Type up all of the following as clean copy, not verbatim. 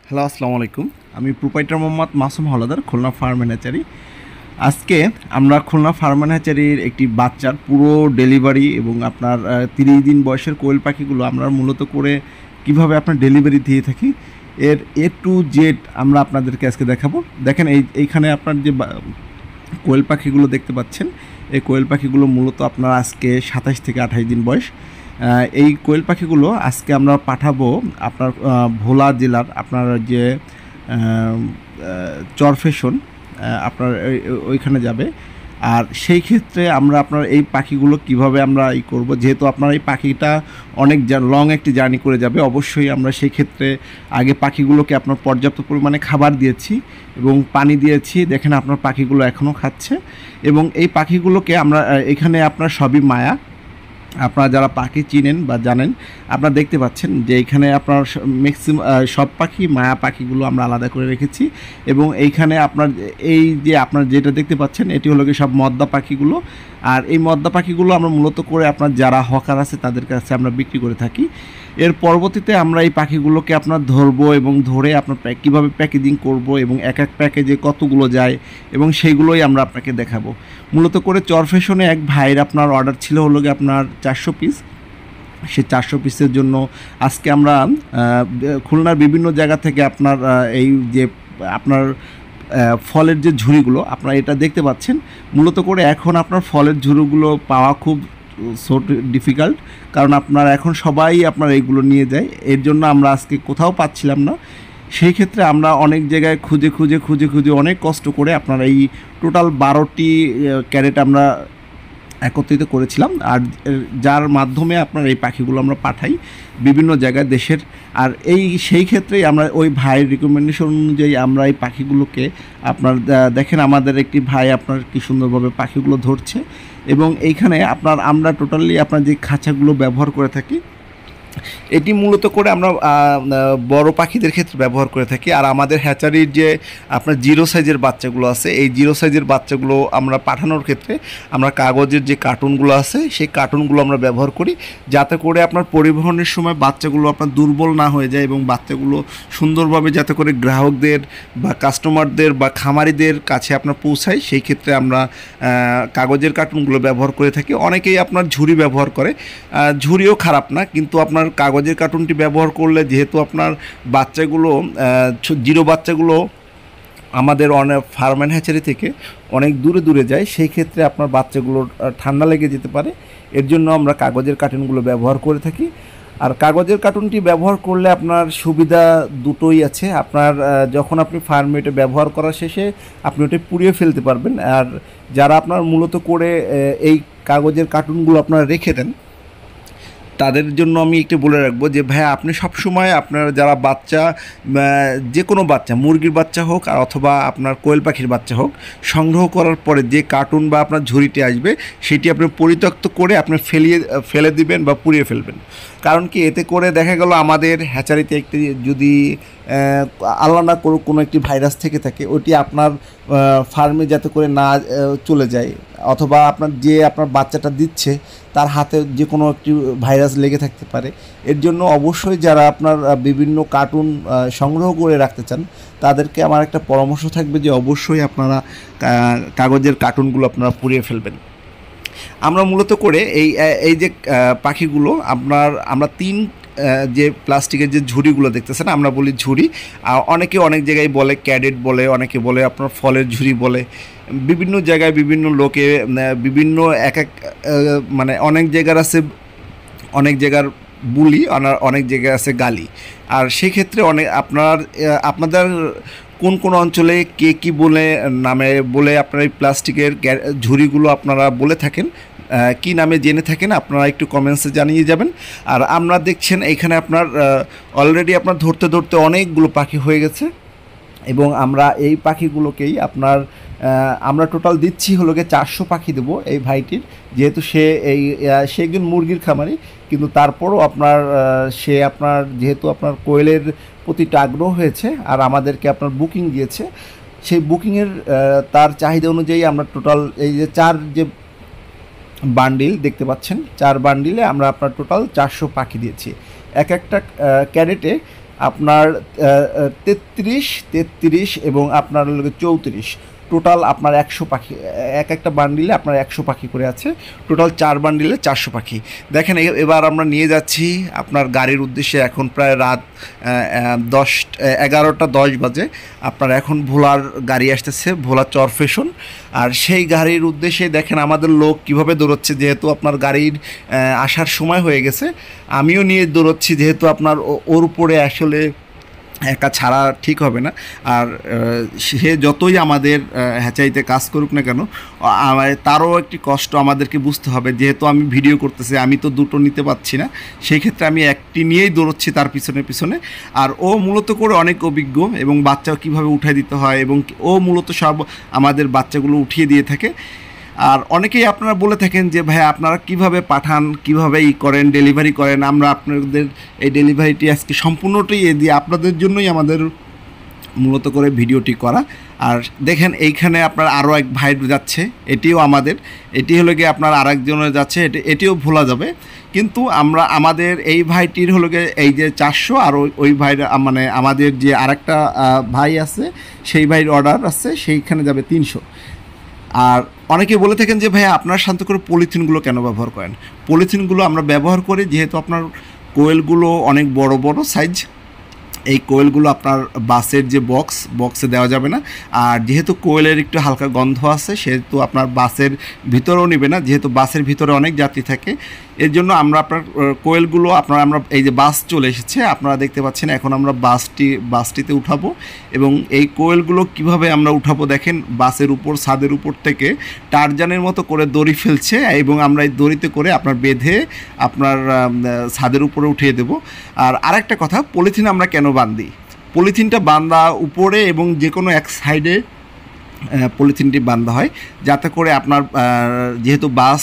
Hello, আসসালামু আলাইকুম। আমি proprietor Mohammad Masum Howlader, Khulna farm and hatchery. আজকে আমরা খুলনা ফার্ম অ্যান্ড হ্যাচারির একটি বাচ্চার পুরো ডেলিভারি এবং আপনার 30 দিন বয়সের কোয়েল পাখিগুলো আমরা মূলত করে কিভাবে আপনার ডেলিভারি দিয়ে থাকি এর টু জেড আমরা আপনাদেরকে আজকে দেখাবো। দেখেন এইখানে আপনার যে কোয়েল পাখিগুলো দেখতে পাচ্ছেন, এই কোয়েল পাখিগুলো মূলত আপনার আজকে 27 থেকে 28 দিন বয়স। এই কোয়েল পাখিগুলো আজকে আমরা পাঠাবো আপনার ভোলা জেলার আপনার যে চরফেশন আপনার ওইখানে যাবে। আর সেই ক্ষেত্রে আমরা আপনার এই পাখিগুলো কিভাবে আমরা করব, যেহেতু আপনার এই পাখিটা অনেক লং একটি জার্নি করে যাবে, অবশ্যই আমরা সেই ক্ষেত্রে আগে পাখিগুলোকে আপনার পর্যাপ্ত পরিমাণে খাবার দিয়েছি এবং পানি দিয়েছি। দেখেন আপনার পাখিগুলো এখনও খাচ্ছে এবং এই পাখিগুলোকে আমরা এখানে আপনার সবই মায়া। আপনারা যারা পাখি চিনেন বা জানেন, আপনারা দেখতে পাচ্ছেন যে এইখানে আপনার ম্যাক্সিমাম সব পাখি মায়া পাখিগুলো আমরা আলাদা করে রেখেছি এবং এইখানে আপনার এই যে আপনার যেটা দেখতে পাচ্ছেন এটি হলো কি সব মদ্দা পাখিগুলো। আর এই মদ্দা পাখিগুলো আমরা মূলত করে আপনার যারা হকার আছে তাদের কাছে আমরা বিক্রি করে থাকি। এর পরবর্তীতে আমরা এই পাখিগুলোকে আপনার ধরবো এবং ধরে আপনার কীভাবে প্যাকেজিং করব এবং এক এক প্যাকেজে কতগুলো যায় এবং সেইগুলোই আমরা আপনাকে দেখাবো। মূলত করে চরফেশনে এক ভাইয়ের আপনার অর্ডার ছিল হলো গিয়ে আপনার 400 পিস। সেই 400 পিসের জন্য আজকে আমরা খুলনার বিভিন্ন জায়গা থেকে আপনার এই যে আপনার ফলের যে ঝুড়িগুলো আপনারা এটা দেখতে পাচ্ছেন, মূলত করে এখন আপনার ফলের ঝুড়িগুলো পাওয়া খুব ডিফিকাল্ট, কারণ আপনার এখন সবাই আপনার এইগুলো নিয়ে যায়। এর জন্য আমরা আজকে কোথাও পাচ্ছিলাম না। সেই ক্ষেত্রে আমরা অনেক জায়গায় খুঁজে খুঁজে খুঁজে খুঁজে অনেক কষ্ট করে আপনার এই টোটাল 12টি ক্যারেট আমরা একত্রিত করেছিলাম, আর যার মাধ্যমে আপনার এই পাখিগুলো আমরা পাঠাই বিভিন্ন জায়গায় দেশের। আর সেই ক্ষেত্রেই আমরা ওই ভাইয়ের রিকমেন্ডেশন অনুযায়ী আমরা এই পাখিগুলোকে আপনার দেখেন আমাদের একটি ভাই আপনার কি সুন্দরভাবে পাখিগুলো ধরছে এবং এইখানে আপনার আমরা টোটালি আপনার যে খাঁচাগুলো ব্যবহার করে থাকি এটি মূলত করে আমরা বড় পাখিদের ক্ষেত্রে ব্যবহার করে থাকি। আর আমাদের হ্যাচারির যে আপনার 0 সাইজের বাচ্চাগুলো আছে, এই 0 সাইজের বাচ্চাগুলো আমরা পাঠানোর ক্ষেত্রে আমরা কাগজের যে কার্টুনগুলো আছে সেই কার্টুনগুলো আমরা ব্যবহার করি, যাতে করে আপনার পরিবহনের সময় বাচ্চাগুলো আপনার দুর্বল না হয়ে যায় এবং বাচ্চাগুলো সুন্দরভাবে যাতে করে গ্রাহকদের বা কাস্টমারদের বা খামারিদের কাছে আপনার পৌঁছায়। সেই ক্ষেত্রে আমরা কাগজের কার্টুনগুলো ব্যবহার করে থাকি। অনেকেই আপনার ঝুড়ি ব্যবহার করে, ঝুড়িও খারাপ না, কিন্তু আপনার কাগজের কার্টুনটি ব্যবহার করলে যেহেতু আপনার বাচ্চাগুলো 0 বাচ্চাগুলো আমাদের অনেক ফার্ম অ্যান্ড হ্যাচারি থেকে অনেক দূরে দূরে যায়, সেই ক্ষেত্রে আপনার বাচ্চাগুলো ঠান্ডা লেগে যেতে পারে। এর জন্য আমরা কাগজের কার্টুনগুলো ব্যবহার করে থাকি। আর কাগজের কার্টুনটি ব্যবহার করলে আপনার সুবিধা দুটোই আছে। আপনার যখন আপনি ফার্মে এটা ব্যবহার করার শেষে আপনি ওটা পুড়িয়ে ফেলতে পারবেন। আর যারা আপনার মূলত করে এই কাগজের কার্টুনগুলো আপনারা রেখে দেন, তাদের জন্য আমি একটু বলে রাখবো যে ভাইয়া আপনি সবসময় আপনার যারা বাচ্চা, যে কোনো বাচ্চা, মুরগির বাচ্চা হোক আর অথবা আপনার কোয়েল পাখির বাচ্চা হোক, সংগ্রহ করার পরে যে কার্টুন বা আপনার ঝুড়িটি আসবে সেটি আপনি পরিত্যক্ত করে আপনি ফেলে দিবেন বা পুড়িয়ে ফেলবেন। কারণ কি, এতে করে দেখা গেল আমাদের হ্যাচারিতে একটি যদি আল্লাহ না করুক কোনো একটি ভাইরাস থেকে থাকে, ওটি আপনার ফার্মে যাতে করে না চলে যায়, অথবা আপনার যে আপনার বাচ্চাটা দিচ্ছে তার হাতে যে কোনো একটি ভাইরাস লেগে থাকতে পারে। এর জন্য অবশ্যই যারা আপনার বিভিন্ন কার্টুন সংগ্রহ করে রাখতে চান তাদেরকে আমার একটা পরামর্শ থাকবে যে অবশ্যই আপনারা কাগজের কার্টুনগুলো আপনারা পুড়িয়ে ফেলবেন। আমরা মূলত করে এই যে পাখিগুলো আমরা 3 যে প্লাস্টিকের যে ঝুড়িগুলো দেখতেছেন, আমরা বলি ঝুড়ি, অনেকে অনেক জায়গায় বলে ক্যাডেট বলে, অনেকে বলে আপনার ফলের ঝুড়ি বলে। বিভিন্ন জায়গায় বিভিন্ন লোকে বিভিন্ন এক মানে অনেক জায়গার আছে, অনেক জায়গার বুলি, অনেক জায়গায় আছে গালি। আর সেক্ষেত্রে আপনাদের কোন কোন অঞ্চলে কে কী বলে নামে বলে আপনারা এই প্লাস্টিকের ঝুড়িগুলো আপনারা বলে থাকেন, কি নামে জেনে থাকেন, আপনারা একটু কমেন্টসে জানিয়ে যাবেন। আর আমরা দেখছেন এখানে আপনার অলরেডি আপনার ধরতে ধরতে অনেকগুলো পাখি হয়ে গেছে এবং আমরা এই পাখিগুলোকেই আমরা টোটাল দিচ্ছি হলো গিয়ে 400 পাখি দেবো এই ভাইটির, যেহেতু সে একজন মুরগির খামারি, কিন্তু তারপরও সে যেহেতু আপনার কোয়েলের প্রতিটা আগ্রহ হয়েছে আর আমাদেরকে আপনার বুকিং দিয়েছে, সেই বুকিংয়ের তার চাহিদা অনুযায়ী আমরা টোটাল এই যে 4 যে বান্ডিল দেখতে পাচ্ছেন, 4 বান্ডিলে আমরা আপনার টোটাল 400 পাখি দিয়েছি। এক একটা ক্যারেটে আপনার 33 এবং আপনার 34, টোটাল আপনার 100 পাখি। একটা বান্ডিলে আপনার 100 পাখি করে আছে, টোটাল 4 বান্ডিলে 400 পাখি। দেখেন এবার আমরা নিয়ে যাচ্ছি আপনার গাড়ির উদ্দেশ্যে। এখন প্রায় রাত 11:10 বাজে। আপনার এখন ভোলার গাড়ি আসতেছে, ভোলা চর ফ্যাশন। আর সেই গাড়ির উদ্দেশ্যে দেখেন আমাদের লোক কিভাবে দৌড়চ্ছে, যেহেতু আপনার গাড়ির আসার সময় হয়ে গেছে। আমিও নিয়ে দৌড়চ্ছি, যেহেতু আপনার ওর উপরে আসলে একা ছাড়া ঠিক হবে না। আর সে যতই আমাদের হ্যাচাইতে কাজ করুক না কেন, তারও একটি কষ্ট আমাদেরকে বুঝতে হবে। যেহেতু আমি ভিডিও করতেছি, আমি তো দুটো নিতে পারছি না, সেই ক্ষেত্রে আমি একটি নিয়েই দৌড়চ্ছি তার পিছনে পিছনে। আর ও মূলত করে অনেক অভিজ্ঞ, এবং বাচ্চা কীভাবে উঠাই দিতে হয়, এবং ও মূলত সব আমাদের বাচ্চাগুলো উঠিয়ে দিয়ে থাকে। আর অনেকেই আপনারা বলে থাকেন যে ভাই আপনারা কিভাবে পাঠান, কিভাবে করেন, ডেলিভারি করেন। আমরা আপনাদের এই ডেলিভারিটি আজকে সম্পূর্ণটাই দিয়ে আপনাদের জন্যই আমাদের মূলত করে ভিডিওটি করা। আর দেখেন এইখানে আপনার আরও এক ভাই যাচ্ছে, এটিও আমাদের, এটি হলো গিয়ে আপনার আরেকজনের যাচ্ছে, এটিও ভোলা যাবে। কিন্তু আমাদের এই ভাইটির হলো গিয়ে এই যে 400, আর ওই ভাইরা মানে আমাদের যে আরেকটা ভাই আছে সেই ভাইয়ের অর্ডার আছে, সেইখানে যাবে 300। আর অনেকে বলে থাকেন যে ভাইয়া আপনারা শান্ত করে পলিথিনগুলো কেন ব্যবহার করেন। পলিথিনগুলো আমরা ব্যবহার করি যেহেতু আপনার কোয়েলগুলো অনেক বড় বড় সাইজ। এই কোয়েলগুলো আপনার বাসের যে বক্সে দেওয়া যাবে না। আর যেহেতু কোয়েলের একটু হালকা গন্ধ আছে, সেহেতু আপনার বাসের ভিতরেও নেবে না, যেহেতু বাসের ভিতরে অনেক যাত্রী থাকে। এর জন্য আমরা আপনার কোয়েলগুলো আমরা এই যে বাস চলে এসেছে, আপনারা দেখতে পাচ্ছেন। এখন আমরা বাসটিতে উঠাবো, এবং এই কোয়েলগুলো কিভাবে আমরা উঠাবো দেখেন। বাসের উপর, ছাদের উপর থেকে টারজানের মতো করে দড়ি ফেলছে, এবং আমরা এই দড়িতে করে আপনার বেঁধে আপনার ছাদের উপরে উঠিয়ে দেবো। আর আরেকটা কথা, পলিথিন আমরা কেন বান্ধি? পলিথিনটা বাঁধা উপরে এবং যে কোনো এক সাইডে পলিথিনটি বাঁধা হয়, যাতে করে আপনার যেহেতু বাস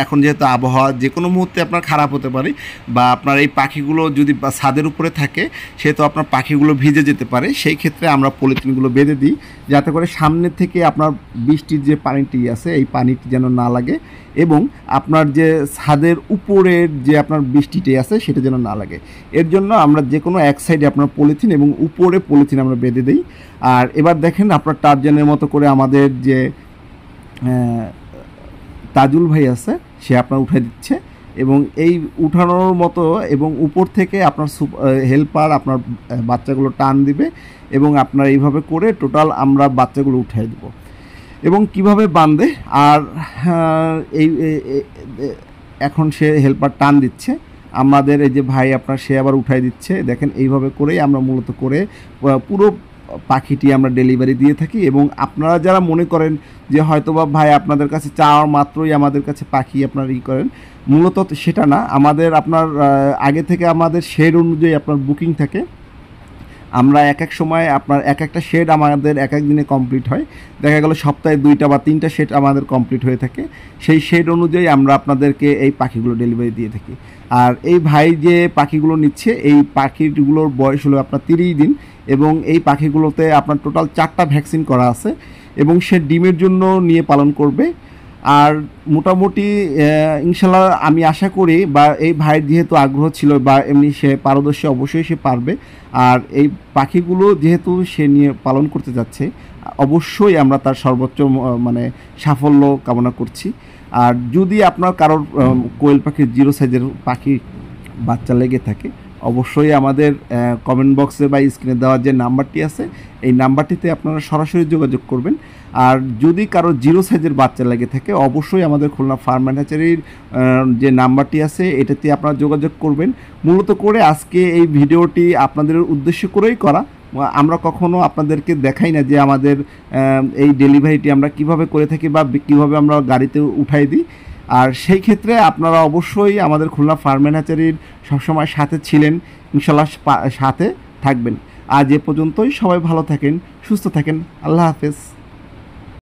এখন যেহেতু আবহাওয়া যে কোনো মুহূর্তে আপনার খারাপ হতে পারে, বা আপনার এই পাখিগুলো যদি ছাদের উপরে থাকে, সেহেতু আপনার পাখিগুলো ভিজে যেতে পারে। সেই ক্ষেত্রে আমরা পলিথিনগুলো বেঁধে দিই, যাতে করে সামনে থেকে আপনার বৃষ্টির যে পানিটি আছে এই পানিটি যেন না লাগে, এবং আপনার যে ছাদের উপরের যে আপনার বৃষ্টিটি আছে সেটা যেন না লাগে। এর জন্য আমরা যে কোনো এক সাইডে আপনার পলিথিন এবং উপরে পলিথিন আমরা বেঁধে দিই। আর এবার দেখেন আপনার টারজানের মতো করে আমাদের যে তাজুল ভাই আছে, সে আপনার উঠে দিচ্ছে, এবং এই উঠানোর মতো, এবং উপর থেকে আপনার হেল্পার আপনার বাচ্চাগুলো টান দিবে, এবং আপনার এইভাবে করে টোটাল আমরা বাচ্চাগুলো উঠাই দেবো। এবং কিভাবে বাঁধে, আর এই এখন সে হেল্পার টান দিচ্ছে, আমাদের এই যে ভাই আপনার সে আবার উঠাই দিচ্ছে। দেখেন এইভাবে করেই আমরা মূলত করে পুরো পাখিটি আমরা ডেলিভারি দিয়ে থাকি। এবং আপনারা যারা মনে করেন যে হয়তোবা ভাই আপনাদের কাছে চাওয়ার মাত্রই আমাদের কাছে পাখি আপনারা করেন, মূলত সেটা না। আমাদের আপনার আগে থেকে আমাদের শেড অনুযায়ী আপনার বুকিং থাকে। আমরা এক এক সময় আপনার একটা শেড আমাদের এক এক দিনে কমপ্লিট হয়। দেখা গেল সপ্তাহে 2টা বা 3টা শেড আমাদের কমপ্লিট হয়ে থাকে। সেই শেড অনুযায়ী আমরা আপনাদেরকে এই পাখিগুলো ডেলিভারি দিয়ে থাকি। আর এই ভাই যে পাখিগুলো নিচ্ছে, এই পাখিগুলোর বয়স হলো আপনার 30 দিন, এবং এই পাখিগুলোতে আপনার টোটাল 4টা ভ্যাকসিন করা আছে, এবং সে ডিমের জন্য নিয়ে পালন করবে। আর মোটামুটি ইনশাল্লাহ আমি আশা করি, বা এই ভাইয়ের যেহেতু আগ্রহ ছিল বা এমনি সে পারদর্শী, অবশ্যই সে পারবে। আর এই পাখিগুলো যেহেতু সে নিয়ে পালন করতে যাচ্ছে, অবশ্যই আমরা তার সর্বোচ্চ মানে সাফল্য কামনা করছি। আর যদি আপনার কারোর কোয়েল পাখির 0 সাইজের পাখি বাচ্চা লেগে থাকে, অবশ্যই আমাদের কমেন্ট বক্সে বা স্ক্রিনে দেওয়া যে নাম্বারটি আছে, এই নাম্বারটিতে আপনারা সরাসরি যোগাযোগ করবেন। আর যদি কারো 0 সাইজের বাচ্চা লেগে থাকে, অবশ্যই আমাদের খুলনা ফার্ম অ্যান্ড হ্যাচারির যে নাম্বারটি আছে এটাতে আপনারা যোগাযোগ করবেন। মূলত করে আজকে এই ভিডিওটি আপনাদের উদ্দেশ্য করেই করা। আমরা কখনো আপনাদেরকে দেখাই না যে আমাদের এই ডেলিভারিটি আমরা কিভাবে করে থাকি বা কীভাবে আমরা গাড়িতে উঠাই দিই। আর সেই ক্ষেত্রে আপনারা অবশ্যই আমাদের খুলনা ফার্ম অ্যান্ড হ্যাচারির সবসময় সাথে ছিলেন, ইনশাল্লাহ সাথে থাকবেন। আজ এ পর্যন্তই। সবাই ভালো থাকেন, সুস্থ থাকেন। আল্লাহ হাফেজ।